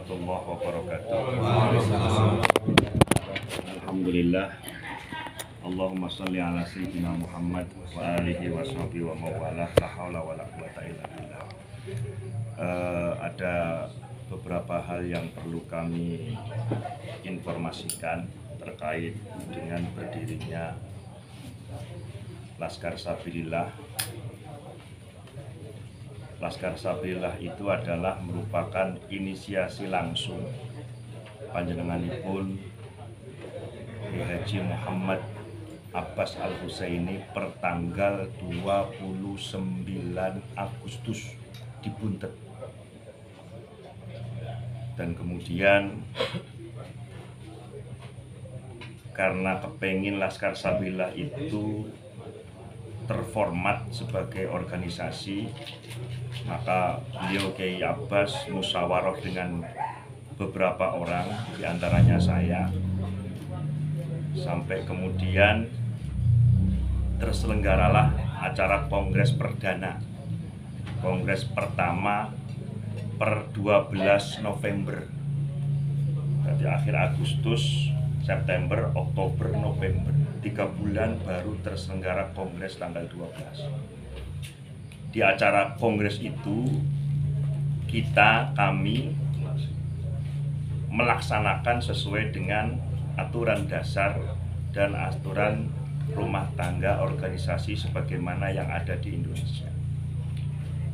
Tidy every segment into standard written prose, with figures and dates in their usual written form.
warahmatullahi wabarakatuh. Alhamdulillah. Allahumma sholli ala sayyidina Muhammad wa alihi wa sahbihi wa mawalah, la haula wa la quwata illa billah. Ada beberapa hal yang perlu kami informasikan terkait dengan berdirinya Laskar Sabilillah. Laskar Sabilillah itu adalah merupakan inisiasi langsung panjenenganipun Kiai Haji Muhammad Abbas Al-Husaini per tanggal 29 Agustus di Buntet. Dan kemudian karena kepengin Laskar Sabilillah itu terformat sebagai organisasi, maka beliau Kiai Abbas musyawarah dengan beberapa orang, diantaranya saya, sampai kemudian terselenggaralah acara kongres perdana, kongres pertama per 12 November. Berarti akhir Agustus, September, Oktober, November, 3 bulan baru terselenggara kongres tanggal 12. Di acara kongres itu kami melaksanakan sesuai dengan aturan dasar dan aturan rumah tangga organisasi sebagaimana yang ada di Indonesia,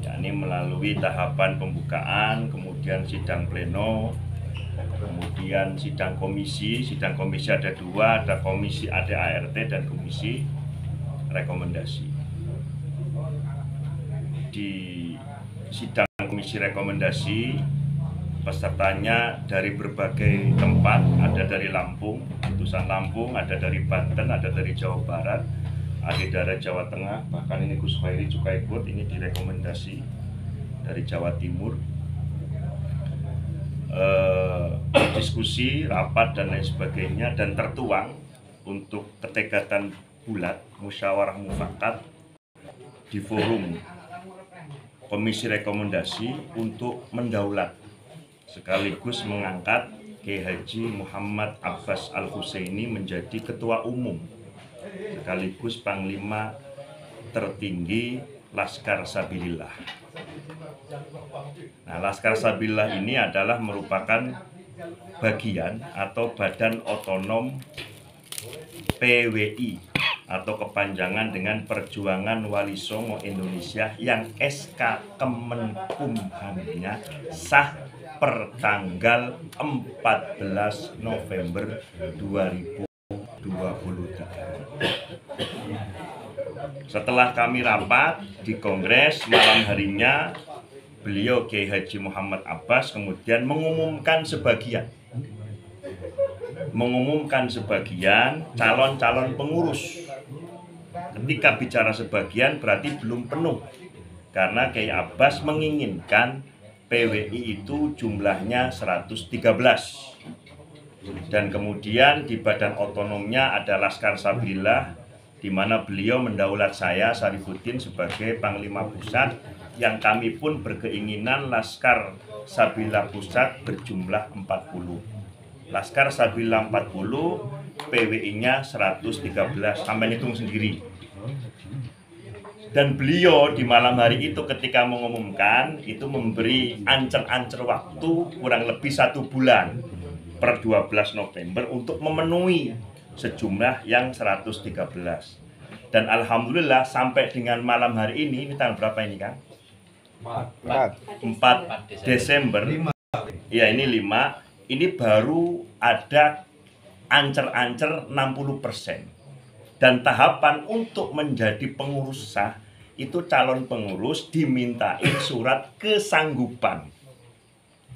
yakni melalui tahapan pembukaan, kemudian sidang pleno, kemudian sidang komisi ada 2, ada komisi ADART dan komisi rekomendasi. Di sidang komisi rekomendasi pesertanya dari berbagai tempat, ada dari Lampung, utusan Lampung, ada dari Banten, ada dari Jawa Barat, ada dari Jawa Tengah, bahkan ini Gus Khairi juga ikut, ini direkomendasi dari Jawa Timur. Diskusi, rapat dan lain sebagainya, dan tertuang untuk ketekatan bulat musyawarah mufakat di forum komisi rekomendasi untuk mendaulat sekaligus mengangkat Kiai Haji Muhammad Abbas Al-Husaini menjadi ketua umum sekaligus panglima tertinggi Laskar Sabilillah. Nah, Laskar Sabilillah ini adalah merupakan bagian atau badan otonom PWI atau kepanjangan dengan Perjuangan Wali Songo Indonesia yang SK Kemenkumhamnya sah per tanggal 14 November 2023. Setelah kami rapat di kongres, malam harinya beliau Kiai Haji Muhammad Abbas kemudian mengumumkan sebagian calon-calon pengurus. Ketika bicara sebagian berarti belum penuh, karena Kiai Abbas menginginkan PWI itu jumlahnya 113. Dan kemudian di badan otonomnya ada Laskar Sabilillah, di mana beliau mendaulat saya Syarifuddin sebagai Panglima Pusat, yang kami pun berkeinginan Laskar Sabilillah Pusat berjumlah 40. Laskar Sabilillah 40, PWI-nya 113, sampai hitung sendiri. Dan beliau di malam hari itu ketika mengumumkan itu memberi ancer-ancer waktu kurang lebih 1 bulan per 12 November untuk memenuhi sejumlah yang 113. Dan alhamdulillah sampai dengan malam hari ini tanggal berapa ini Kang? 4 Desember. Ya, ini 5. Ini baru ada ancer-ancer 60%. Dan tahapan untuk menjadi pengurus sah itu calon pengurus dimintain surat kesanggupan,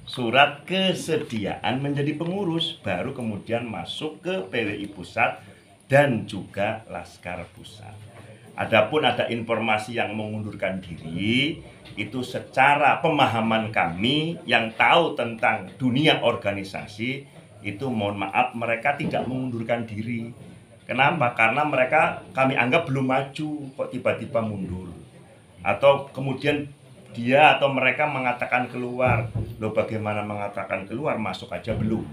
surat kesediaan menjadi pengurus, baru kemudian masuk ke PWI Pusat dan juga Laskar Pusat. Adapun ada informasi yang mengundurkan diri, itu secara pemahaman kami yang tahu tentang dunia organisasi, itu mohon maaf mereka tidak mengundurkan diri. Kenapa? Karena mereka kami anggap belum maju, kok tiba-tiba mundur. Atau kemudian dia atau mereka mengatakan keluar. Loh, bagaimana mengatakan keluar? Masuk aja belum.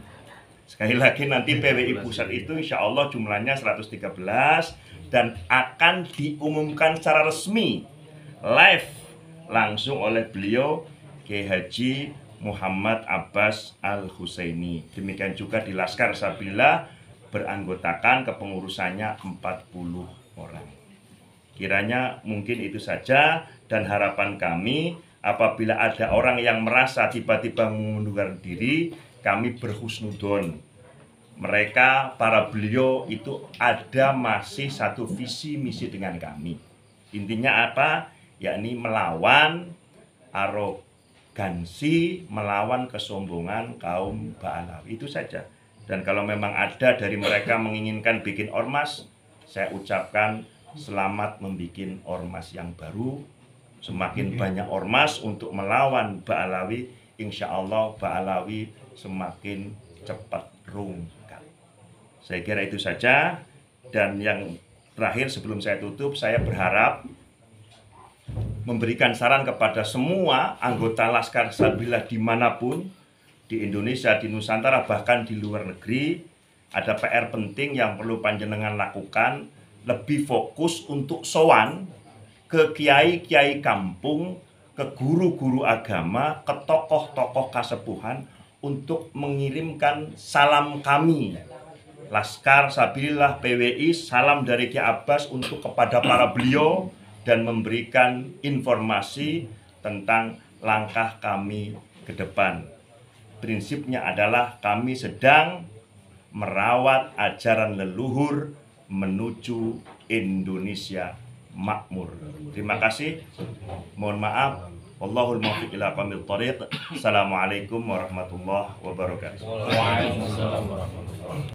Sekali lagi nanti PWI Pusat itu insya Allah jumlahnya 113 dan akan diumumkan secara resmi live langsung oleh beliau Kiai Haji Muhammad Abbas Al-Husaini. Demikian juga di Laskar Sabilillah beranggotakan kepengurusannya 40 orang. Kiranya mungkin itu saja, dan harapan kami apabila ada orang yang merasa tiba-tiba mengundurkan diri, kami berhusnudon. Mereka, para beliau itu ada masih satu visi misi dengan kami. Intinya apa? Yakni melawan arogansi, melawan kesombongan kaum Ba'alawi. Itu saja. Dan kalau memang ada dari mereka menginginkan bikin ormas, saya ucapkan selamat membuat ormas yang baru. Semakin banyak ormas untuk melawan Ba'alawi, insya Allah Ba'alawi semakin cepat rungkat. Saya kira itu saja. Dan yang terakhir sebelum saya tutup, saya berharap memberikan saran kepada semua anggota Laskar Sabilillah dimanapun, di Indonesia, di Nusantara, bahkan di luar negeri. Ada PR penting yang perlu panjenengan lakukan, lebih fokus untuk sowan ke kiai-kiai kampung, ke guru-guru agama, ke tokoh-tokoh kasepuhan untuk mengirimkan salam kami Laskar Sabilillah PWI, salam dari Kiai Abbas untuk kepada para beliau dan memberikan informasi tentang langkah kami ke depan. Prinsipnya adalah kami sedang merawat ajaran leluhur menuju Indonesia makmur. Terima kasih. Mohon maaf. Wallahul muwaffiq ila aqwamit thoriq. Assalamualaikum warahmatullahi wabarakatuh.